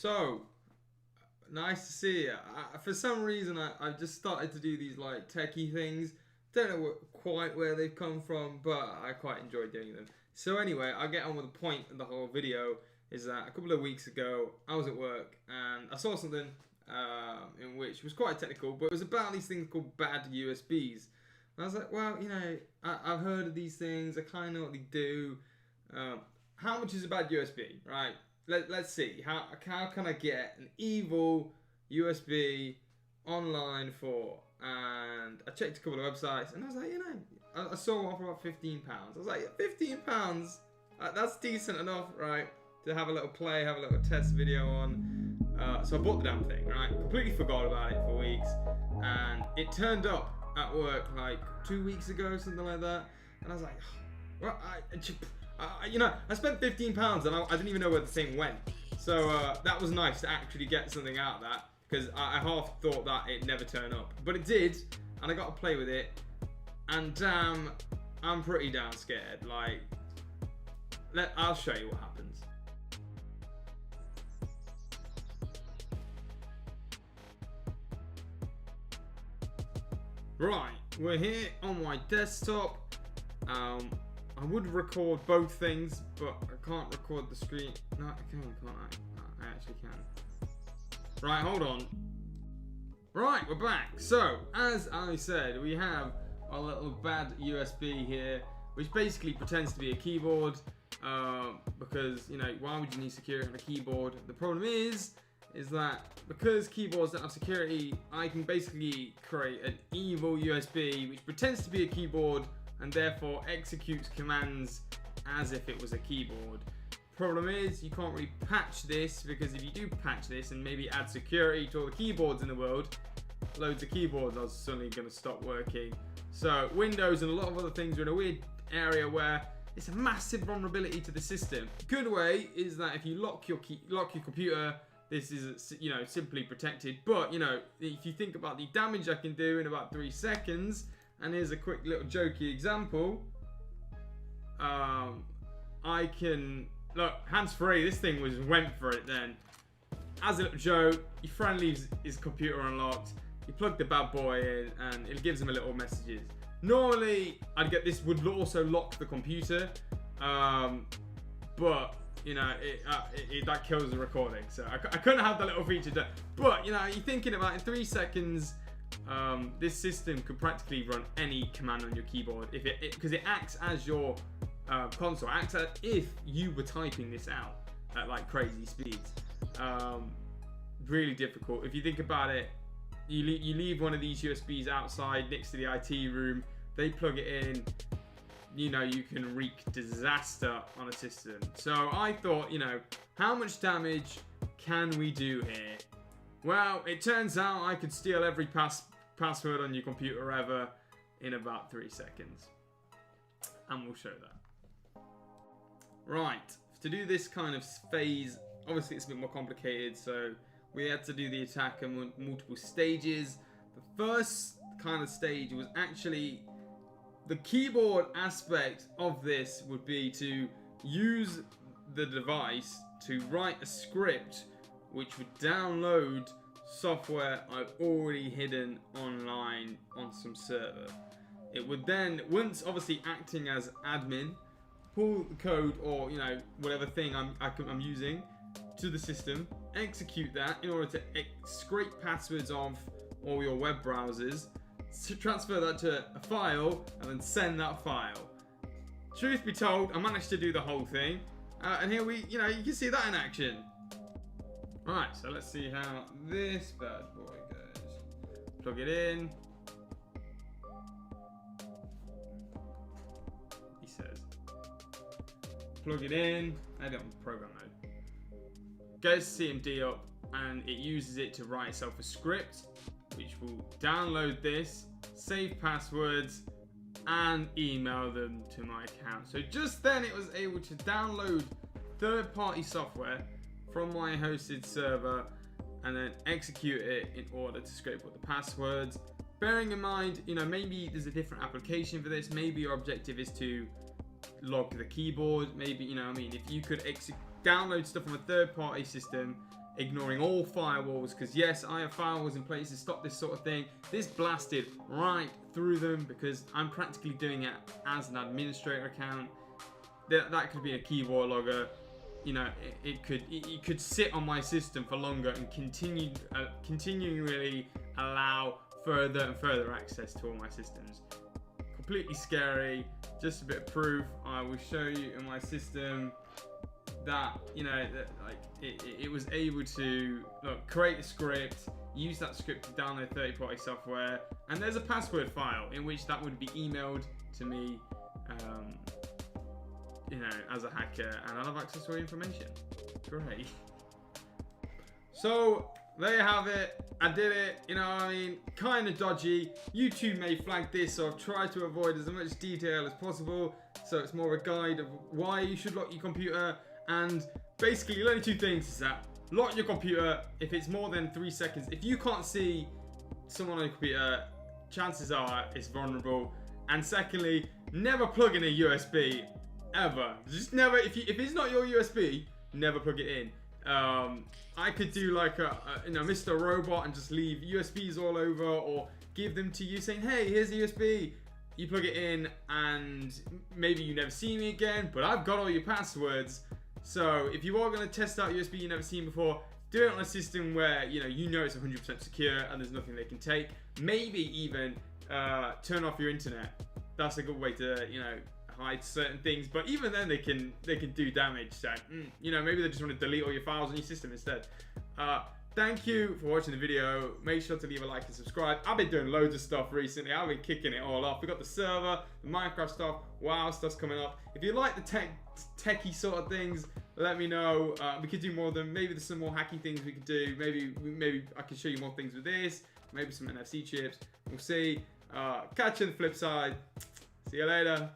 So, nice to see you. For some reason, I've just started to do these like techie things. Don't know quite where they've come from, but I quite enjoy doing them. So anyway, I'll get on with the point of the whole video. Is that a couple of weeks ago, I was at work and I saw something in which was quite technical, but it was about these things called bad USBs. And I was like, well, I've heard of these things. I kind of know what they do. How much is a bad USB, right? Let's see. How can I get an evil USB online for? And I checked a couple of websites, and I was like, I saw one for about £15. I was like, £15? That's decent enough, right? To have a little play, have a little test video on. So I bought the damn thing, right? Completely forgot about it for weeks, and it turned up at work like 2 weeks ago, something like that. And I was like, well, I spent £15 and I didn't even know where the thing went. So that was nice to actually get something out of that, because I half thought that it'd never turn up, but it did, and I got to play with it. And damn, I'm pretty damn scared. Like, I'll show you what happens. Right, we're here on my desktop. I would record both things, but I can't record the screen. No, I can, can't I? I actually can. Right, hold on. Right, we're back. So, as I said, we have our little bad USB here, which basically pretends to be a keyboard, because, why would you need security on a keyboard? The problem is that because keyboards don't have security, I can basically create an evil USB which pretends to be a keyboard and therefore executes commands as if it was a keyboard. Problem is, you can't really patch this, because if you do patch this and maybe add security to all the keyboards in the world, loads of keyboards are suddenly going to stop working. So Windows and a lot of other things are in a weird area where it's a massive vulnerability to the system. Good way is that if you lock your computer, this is, simply protected. But, if you think about the damage I can do in about 3 seconds, and here's a quick little jokey example. I can, look, hands-free, this thing went for it then. As a little joke, your friend leaves his computer unlocked, you plug the bad boy in, and it gives him a little messages. Normally, I'd get this would also lock the computer, but that kills the recording, so I couldn't have that little feature done. But you're thinking about in 3 seconds, this system could practically run any command on your keyboard because it acts as your console, acts as if you were typing this out at like crazy speeds. Really difficult. If you think about it, you leave one of these USBs outside next to the IT room, they plug it in. You can wreak disaster on a system. So I thought, how much damage can we do here? Well, it turns out I could steal every password on your computer ever in about 3 seconds. And we'll show that. Right, to do this kind of phase, obviously it's a bit more complicated, so we had to do the attack in multiple stages. The first kind of stage was actually the keyboard aspect of this would be to use the device to write a script which would download software I've already hidden online on some server. It would then, once obviously acting as admin, pull the code or whatever thing I'm using to the system, execute that in order to scrape passwords off all your web browsers, to transfer that to a file, and then send that file. Truth be told, I managed to do the whole thing, and here you can see that in action. Right, so let's see how this bad boy goes. Plug it in. He says, plug it in. I don't program mode. Goes CMD up, and it uses it to write itself a script, which will download this, save passwords, and email them to my account. So just then it was able to download third-party software from my hosted server and then execute it in order to scrape up the passwords. Bearing in mind, maybe there's a different application for this. Maybe your objective is to log the keyboard. Maybe, if you could download stuff from a third-party system, ignoring all firewalls, because yes, I have firewalls in place to stop this sort of thing. This blasted right through them because I'm practically doing it as an administrator account. That could be a keyboard logger. You know, it could sit on my system for longer and continually allow further and further access to all my systems. Completely scary. Just a bit of proof. I will show you in my system that, you know, that like it was able to create a script, use that script to download third-party software, and there's a password file in which that would be emailed to me, you know, as a hacker, and I'll have access to all information. Great. So there you have it. I did it. You know what I mean? Kind of dodgy. YouTube may flag this, so I've tried to avoid as much detail as possible. So it's more a guide of why you should lock your computer. And basically, you're learning two things: is that lock your computer if it's more than 3 seconds. If you can't see someone on your computer, chances are it's vulnerable. And secondly, never plug in a USB ever. Just never. If it's not your USB, never plug it in. I could do like a you know, Mr. Robot and just leave USBs all over, or give them to you saying, hey, here's the USB. You plug it in and maybe you never see me again, but I've got all your passwords. So if you are going to test out USB you've never seen before, do it on a system where you know it's 100% secure and there's nothing they can take. Maybe even turn off your internet. That's a good way to, you know, hide certain things, but even then they can do damage. So you know, maybe they just want to delete all your files on your system instead. Thank you for watching the video. Make sure to leave a like and subscribe. I've been doing loads of stuff recently. I've been kicking it all off. We got the server, the Minecraft stuff, WoW stuff's coming up. If you like the techie sort of things, let me know. We could do more of them. Maybe there's some more hacky things we could do. Maybe I can show you more things with this. Maybe some NFC chips. We'll see. Catch you on the flip side. See you later.